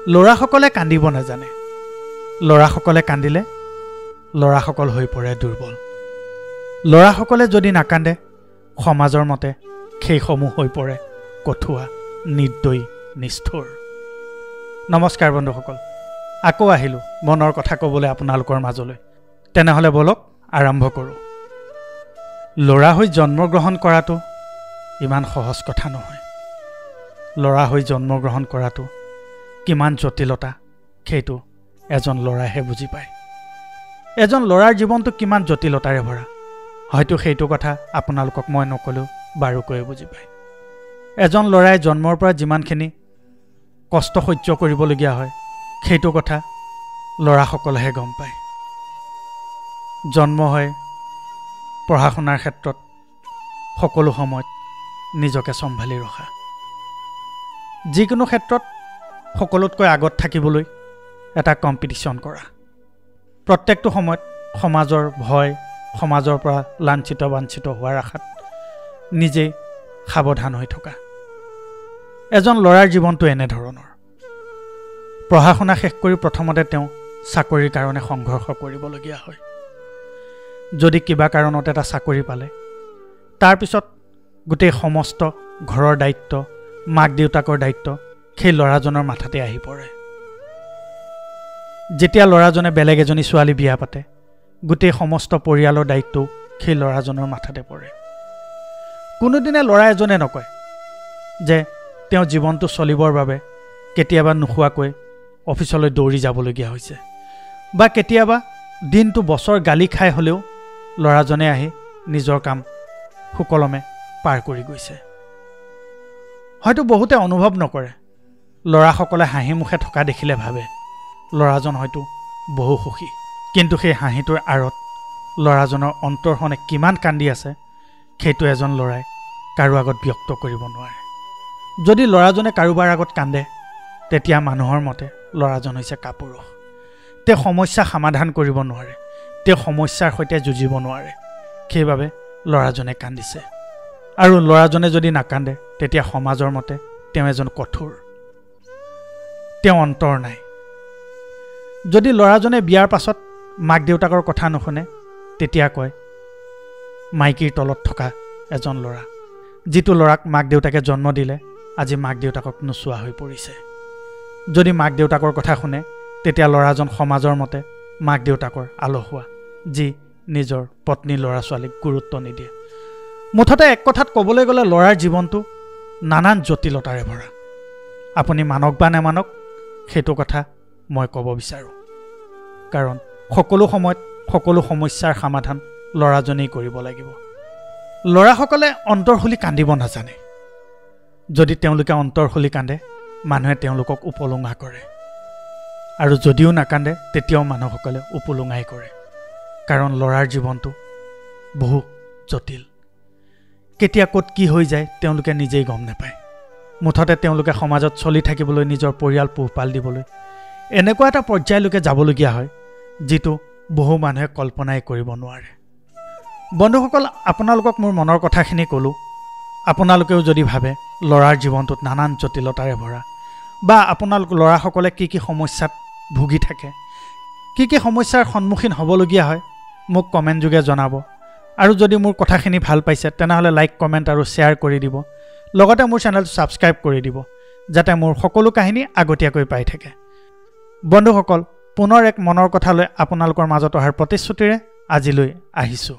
ল'ৰাসকলে কান্দিব নাজানে। ল'ৰাসকলে কান্দিলে ল'ৰাসকল হৈ পৰে দুৰ্বল। ল'ৰাসকলে যদি নাকান্দে সমাজৰ মতে সেইসমূহ হৈ পৰে কঠুৱা, নিৰ্দয়ী, নিষ্ঠুৰ। নমস্কাৰ বন্ধুসকল, আকৌ আহিলোঁ মনৰ কথা ক'বলৈ আপোনালোকৰ মাজলৈ। তেনেহ'লে বলক আৰম্ভ কৰোঁ। ল'ৰা হৈ জন্মগ্ৰহণ কৰাটো ইমান সহজ কথা নহয়। ল'ৰা হৈ জন্মগ্ৰহণ কৰাটো কিমান জটিলতা সেইটো এজন ল'ৰাইহে বুজি পায়। এজন ল'ৰাৰ জীৱনটো কিমান জটিলতাৰে ভৰা, হয়তো সেইটো কথা আপোনালোকক মই নকলেও বাৰুকৈয়ে বুজি পায়। এজন ল'ৰাই জন্মৰ পৰা যিমানখিনি কষ্ট সহ্য কৰিবলগীয়া হয় সেইটো কথা ল'ৰাসকলেহে গম পায়। জন্ম হয় পঢ়া শুনাৰ ক্ষেত্ৰত সকলো সময়ত নিজকে চম্ভালি ৰখা, যিকোনো ক্ষেত্ৰত সকলোতকৈ আগত থাকিবলৈ এটা কম্পিটিশ্যন কৰা, প্ৰত্যেকটো সময়ত সমাজৰ ভয়, সমাজৰ পৰা লাঞ্ছিত বাঞ্ছিত হোৱাৰ আশাত নিজেই সাৱধান হৈ থকা। এজন ল'ৰাৰ জীৱনটো এনেধৰণৰ। পঢ়া শুনা শেষ কৰি প্ৰথমতে তেওঁ চাকৰিৰ কাৰণে সংঘৰ্ষ কৰিবলগীয়া হয়। যদি কিবা কাৰণত এটা চাকৰি পালে তাৰপিছত গোটেই সমস্ত ঘৰৰ দায়িত্ব, মাক দেউতাকৰ দায়িত্ব সেই ল'ৰাজনৰ মাথাতে আহি পৰে। যেতিয়া ল'ৰাজনে বেলেগ এজনী ছোৱালী বিয়া পাতে গোটেই সমস্ত পৰিয়ালৰ দায়িত্বও সেই ল'ৰাজনৰ মাথাতে পৰে। কোনোদিনে ল'ৰা এজনে নকয় যে তেওঁ জীৱনটো চলিবৰ বাবে কেতিয়াবা নোখোৱাকৈ অফিচলৈ দৌৰি যাবলগীয়া হৈছে, বা কেতিয়াবা দিনটো বছৰ গালি খাই হ'লেও ল'ৰাজনে আহি নিজৰ কাম সুকলমে পাৰ কৰি গৈছে। হয়তো বহুতে অনুভৱ নকৰে। ল'ৰাসকলে হাঁহি মুখে থকা দেখিলে ভাবে ল'ৰাজন হয়তো বহু সুখী, কিন্তু সেই হাঁহিটোৰ আঁৰত ল'ৰাজনৰ অন্তৰখনে কিমান কান্দি আছে সেইটো এজন ল'ৰাই কাৰো আগত ব্যক্ত কৰিব নোৱাৰে। যদি ল'ৰাজনে কাৰোবাৰ আগত কান্দে তেতিয়া মানুহৰ মতে ল'ৰাজন হৈছে কাপুৰুষ। তেওঁ সমস্যা সমাধান কৰিব নোৱাৰে, তেওঁ সমস্যাৰ সৈতে যুঁজিব নোৱাৰে, সেইবাবে ল'ৰাজনে কান্দিছে। আৰু ল'ৰাজনে যদি নাকান্দে তেতিয়া সমাজৰ মতে তেওঁ এজন কঠোৰ, তেওঁ অন্তৰ নাই। যদি ল'ৰাজনে বিয়াৰ পাছত মাক দেউতাকৰ কথা নুশুনে তেতিয়া কয় মাইকীৰ তলত থকা এজন ল'ৰা। যিটো ল'ৰাক মাক দেউতাকে জন্ম দিলে আজি মাক দেউতাকক নোচোৱা হৈ পৰিছে। যদি মাক দেউতাকৰ কথা শুনে তেতিয়া ল'ৰাজন সমাজৰ মতে মাক দেউতাকৰ আলসুৱা, যি নিজৰ পত্নী ল'ৰা ছোৱালীক গুৰুত্ব নিদিয়ে। মুঠতে এক কথাত ক'বলৈ গ'লে ল'ৰাৰ জীৱনটো নানান জটিলতাৰে ভৰা। আপুনি মানক বা নেমানক সেইটো কথা মই ক'ব বিচাৰোঁ, কাৰণ সকলো সময়ত সকলো সমস্যাৰ সমাধান ল'ৰাজনেই কৰিব লাগিব। ল'ৰাসকলে অন্তৰ খুলি কান্দিব নাজানে। যদি তেওঁলোকে অন্তৰ খুলি কান্দে মানুহে তেওঁলোকক উপলুঙা কৰে, আৰু যদিও নাকান্দে তেতিয়াও মানুহসকলে উপলুঙাই কৰে, কাৰণ ল'ৰাৰ জীৱনটো বহু জটিল। কেতিয়া ক'ত কি হৈ যায় তেওঁলোকে নিজেই গম নাপায়। মুঠতে তেওঁলোকে সমাজত চলি থাকিবলৈ, নিজৰ পৰিয়াল পোহপাল দিবলৈ এনেকুৱা এটা পৰ্যায়লৈকে যাবলগীয়া হয় যিটো বহু মানুহে কল্পনাই কৰিব নোৱাৰে। বন্ধুসকল, আপোনালোকক মোৰ মনৰ কথাখিনি ক'লোঁ। আপোনালোকেও যদি ভাবে ল'ৰাৰ জীৱনটোত নানান জটিলতাৰে ভৰা, বা আপোনালোক ল'ৰাসকলে কি কি সমস্যাত ভুগি থাকে, কি কি সমস্যাৰ সন্মুখীন হ'বলগীয়া হয় মোক কমেণ্ট যোগে জনাব। আৰু যদি মোৰ কথাখিনি ভাল পাইছে তেনেহ'লে লাইক, কমেণ্ট আৰু শ্বেয়াৰ কৰি দিব। লগতে মোৰ চেনেলটো ছাবস্ক্ৰাইব কৰি দিব যাতে মোৰ সকলো কাহিনী আগতীয়াকৈ পাই থাকে। বন্ধুসকল, পুনৰ এক মনৰ কথালৈ আপোনালোকৰ মাজত অহাৰ প্ৰতিশ্ৰুতিৰে আজিলৈ আহিছোঁ।